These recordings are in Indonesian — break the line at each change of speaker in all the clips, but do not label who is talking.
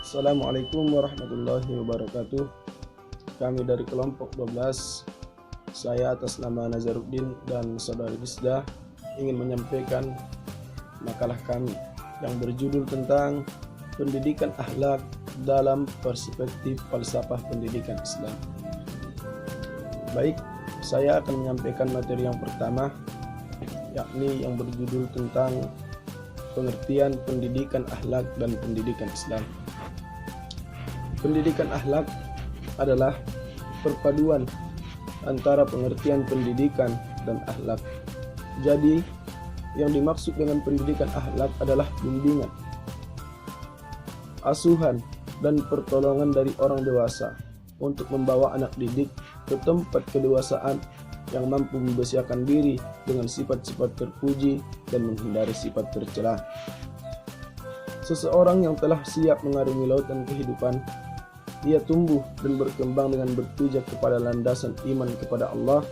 Assalamualaikum warahmatullahi wabarakatuh. Kami dari kelompok 12, saya atas nama Nazaruddin dan saudari Gisda ingin menyampaikan makalah kami yang berjudul tentang pendidikan akhlak dalam perspektif falsafah pendidikan Islam. Baik, saya akan menyampaikan materi yang pertama, yakni yang berjudul tentang pengertian pendidikan akhlak dan pendidikan Islam. Pendidikan akhlak adalah perpaduan antara pengertian pendidikan dan akhlak. Jadi, yang dimaksud dengan pendidikan akhlak adalah bimbingan, asuhan, dan pertolongan dari orang dewasa untuk membawa anak didik ke tempat kedewasaan yang mampu membiasakan diri dengan sifat-sifat terpuji dan menghindari sifat tercela. Seseorang yang telah siap mengarungi lautan kehidupan, ia tumbuh dan berkembang dengan berpijak kepada landasan iman kepada Allah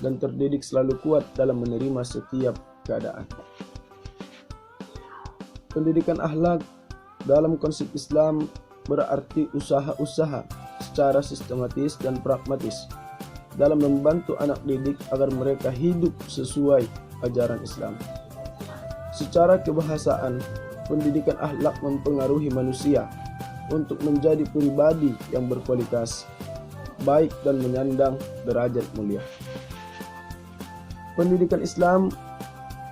dan terdidik selalu kuat dalam menerima setiap keadaan. Pendidikan akhlak dalam konsep Islam berarti usaha-usaha secara sistematis dan pragmatis dalam membantu anak didik agar mereka hidup sesuai ajaran Islam. Secara kebahasaan, pendidikan akhlak mempengaruhi manusia untuk menjadi pribadi yang berkualitas, baik dan menyandang derajat mulia. Pendidikan Islam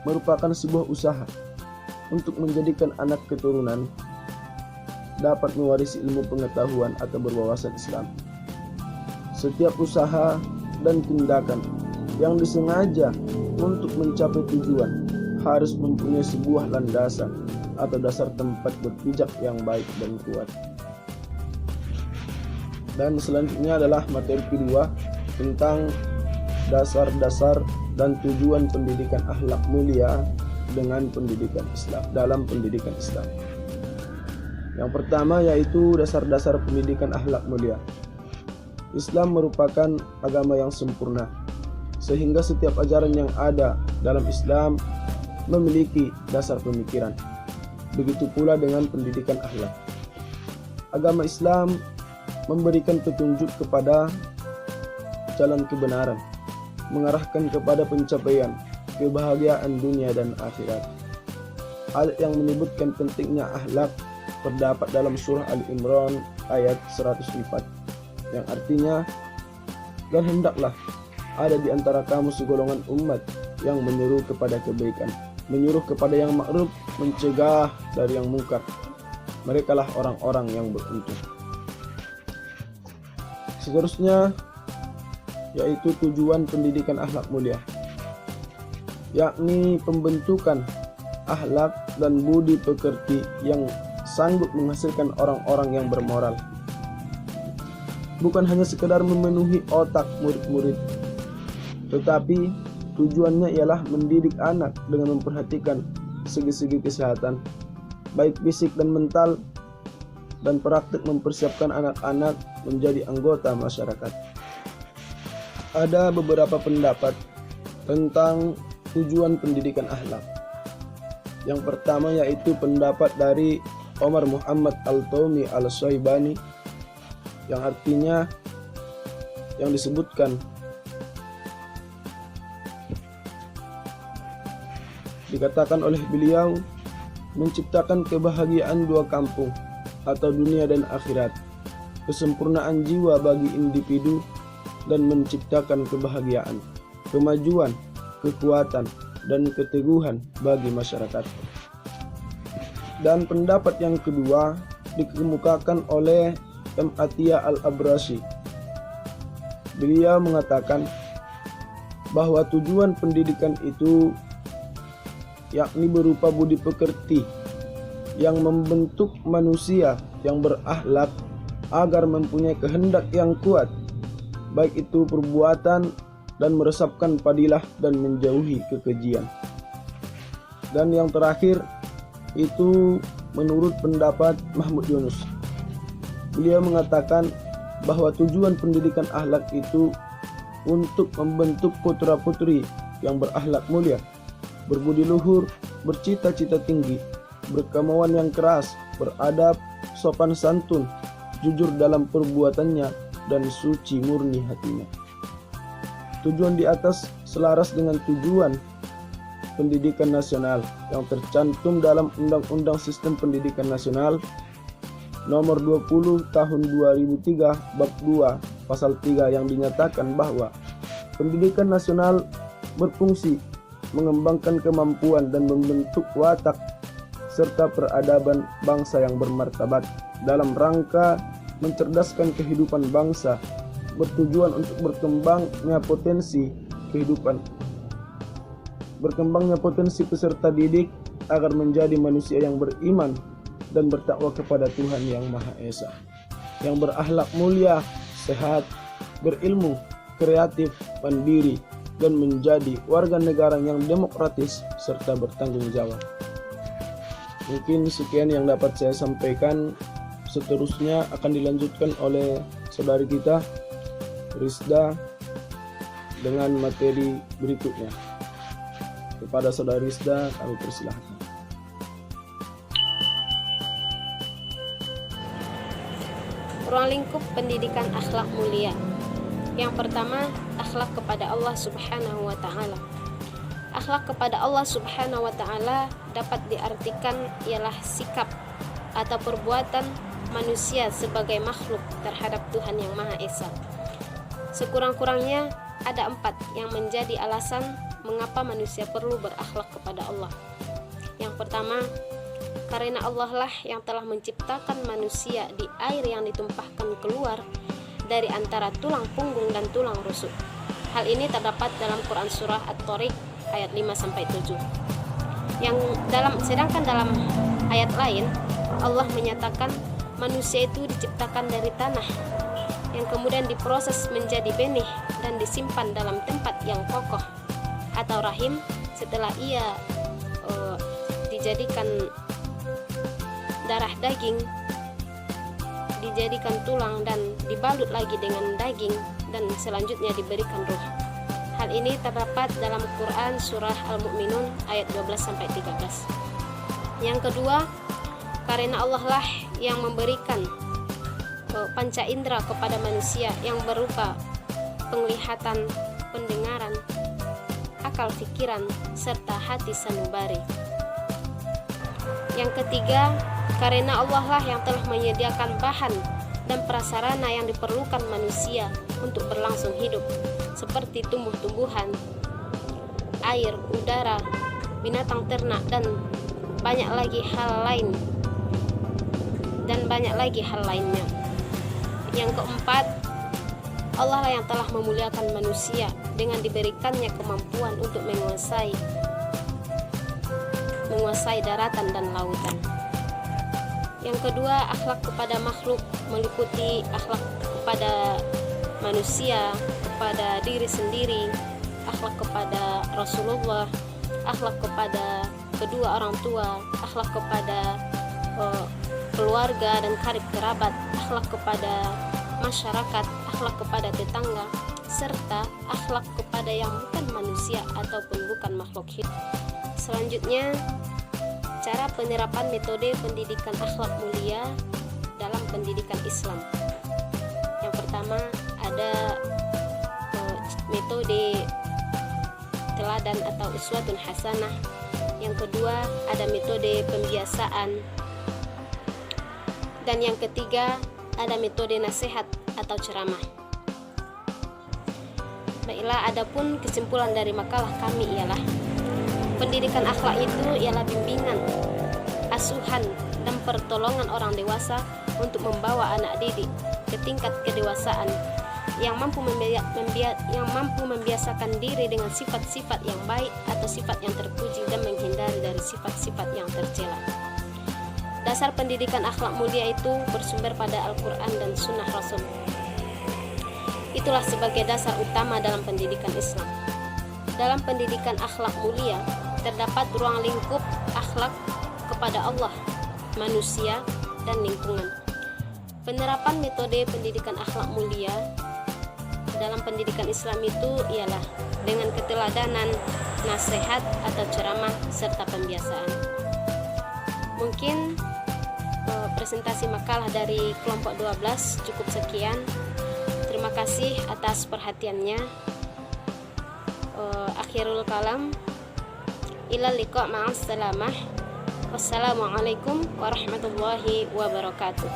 merupakan sebuah usaha untuk menjadikan anak keturunan dapat mewarisi ilmu pengetahuan atau berwawasan Islam. Setiap usaha dan tindakan yang disengaja untuk mencapai tujuan harus mempunyai sebuah landasan atau dasar tempat berpijak yang baik dan kuat. Dan selanjutnya adalah materi kedua tentang dasar-dasar dan tujuan pendidikan akhlak mulia dengan pendidikan Islam, dalam pendidikan Islam. Yang pertama yaitu dasar-dasar pendidikan akhlak mulia. Islam merupakan agama yang sempurna, sehingga setiap ajaran yang ada dalam Islam memiliki dasar pemikiran. Begitu pula dengan pendidikan akhlak. Agama Islam memberikan petunjuk kepada jalan kebenaran, mengarahkan kepada pencapaian kebahagiaan dunia dan akhirat. Ayat yang menyebutkan pentingnya akhlak terdapat dalam surah Al-Imran ayat 104, yang artinya, dan hendaklah ada di antara kamu segolongan umat yang menyeru kepada kebaikan, menyuruh kepada yang ma'ruf, mencegah dari yang mungkar. Merekalah orang-orang yang beruntung. Seterusnya yaitu tujuan pendidikan akhlak mulia, yakni pembentukan akhlak dan budi pekerti yang sanggup menghasilkan orang-orang yang bermoral. Bukan hanya sekedar memenuhi otak murid-murid, tetapi tujuannya ialah mendidik anak dengan memperhatikan segi-segi kesehatan, baik fisik dan mental, dan praktik mempersiapkan anak-anak menjadi anggota masyarakat. Ada beberapa pendapat tentang tujuan pendidikan akhlak. Yang pertama yaitu pendapat dari Omar Muhammad Al-Taumi Al-Syaibani, yang artinya yang disebutkan dikatakan oleh beliau menciptakan kebahagiaan dua kampung atau dunia dan akhirat, kesempurnaan jiwa bagi individu, dan menciptakan kebahagiaan, kemajuan, kekuatan, dan keteguhan bagi masyarakat. Dan pendapat yang kedua dikemukakan oleh M. Atiyah Al-Abrashi. Beliau mengatakan bahwa tujuan pendidikan itu yakni berupa budi pekerti yang membentuk manusia yang berakhlak agar mempunyai kehendak yang kuat, baik itu perbuatan dan meresapkan padilah dan menjauhi kekejian. Dan yang terakhir itu menurut pendapat Mahmud Yunus. Beliau mengatakan bahwa tujuan pendidikan akhlak itu untuk membentuk putra-putri yang berakhlak mulia, berbudi luhur, bercita-cita tinggi, berkemauan yang keras, beradab, sopan santun, jujur dalam perbuatannya, dan suci murni hatinya. Tujuan di atas selaras dengan tujuan pendidikan nasional yang tercantum dalam Undang-Undang Sistem Pendidikan Nasional Nomor 20 Tahun 2003 Bab 2 Pasal 3 yang dinyatakan bahwa pendidikan nasional berfungsi mengembangkan kemampuan dan membentuk watak serta peradaban bangsa yang bermartabat dalam rangka mencerdaskan kehidupan bangsa, bertujuan untuk berkembangnya potensi peserta didik agar menjadi manusia yang beriman dan bertakwa kepada Tuhan yang Maha Esa, yang berakhlak mulia, sehat, berilmu, kreatif, mandiri, dan menjadi warga negara yang demokratis serta bertanggung jawab. Mungkin sekian yang dapat saya sampaikan. Seterusnya akan dilanjutkan oleh saudari kita Rizda dengan materi berikutnya. Kepada saudari Rizda kami persilahkan.
Ruang lingkup pendidikan akhlak mulia. Yang pertama, akhlak kepada Allah Subhanahu wa taala. Akhlak kepada Allah Subhanahu wa taala dapat diartikan ialah sikap atau perbuatan manusia sebagai makhluk terhadap Tuhan yang Maha Esa. Sekurang-kurangnya ada 4 yang menjadi alasan mengapa manusia perlu berakhlak kepada Allah. Yang pertama, karena Allah lah yang telah menciptakan manusia di air yang ditumpahkan keluar dari antara tulang punggung dan tulang rusuk. Hal ini terdapat dalam Quran surah At-Tariq ayat 5-7. Sedangkan dalam ayat lain Allah menyatakan manusia itu diciptakan dari tanah yang kemudian diproses menjadi benih dan disimpan dalam tempat yang kokoh atau rahim setelah ia dijadikan darah daging, dijadikan tulang dan dibalut lagi dengan daging dan selanjutnya diberikan ruh. Hal ini terdapat dalam Quran surah Al-Mu'minun ayat 12-13. Yang kedua, karena Allah lah yang memberikan panca indera kepada manusia yang berupa penglihatan, pendengaran, akal pikiran, serta hati sanubari. Yang ketiga, karena Allah lah yang telah menyediakan bahan dan prasarana yang diperlukan manusia untuk berlangsung hidup, seperti tumbuh-tumbuhan, air, udara, binatang ternak, dan banyak lagi hal lainnya. Yang keempat, Allah lah yang telah memuliakan manusia dengan diberikannya kemampuan untuk menguasai daratan dan lautan. Yang kedua, akhlak kepada makhluk meliputi akhlak kepada manusia, kepada diri sendiri, akhlak kepada Rasulullah, akhlak kepada kedua orang tua, akhlak kepada keluarga dan karib kerabat, akhlak kepada masyarakat, akhlak kepada tetangga, serta akhlak kepada yang bukan manusia ataupun bukan makhluk hidup. Selanjutnya, cara penerapan metode pendidikan akhlak mulia dalam pendidikan Islam. Yang pertama, ada metode teladan atau uswatun hasanah. Yang kedua, ada metode pembiasaan. Dan yang ketiga, ada metode nasihat atau ceramah. Baiklah, adapun kesimpulan dari makalah kami ialah pendidikan akhlak itu ialah bimbingan, asuhan, dan pertolongan orang dewasa untuk membawa anak didik ke tingkat kedewasaan yang mampu membiasakan diri dengan sifat-sifat yang baik atau sifat yang terpuji dan menghindari dari sifat-sifat yang tercela. Dasar pendidikan akhlak mulia itu bersumber pada Al-Quran dan Sunnah Rasul. Itulah sebagai dasar utama dalam pendidikan Islam. Dalam pendidikan akhlak mulia terdapat ruang lingkup akhlak kepada Allah, manusia, dan lingkungan. Penerapan metode pendidikan akhlak mulia dalam pendidikan Islam itu ialah dengan keteladanan, nasihat atau ceramah, serta pembiasaan. Mungkin presentasi makalah dari kelompok 12 cukup sekian. Terima kasih atas perhatiannya. Akhirul kalam. Ilal liqa ma'as salamah. Wassalamualaikum warahmatullahi wabarakatuh.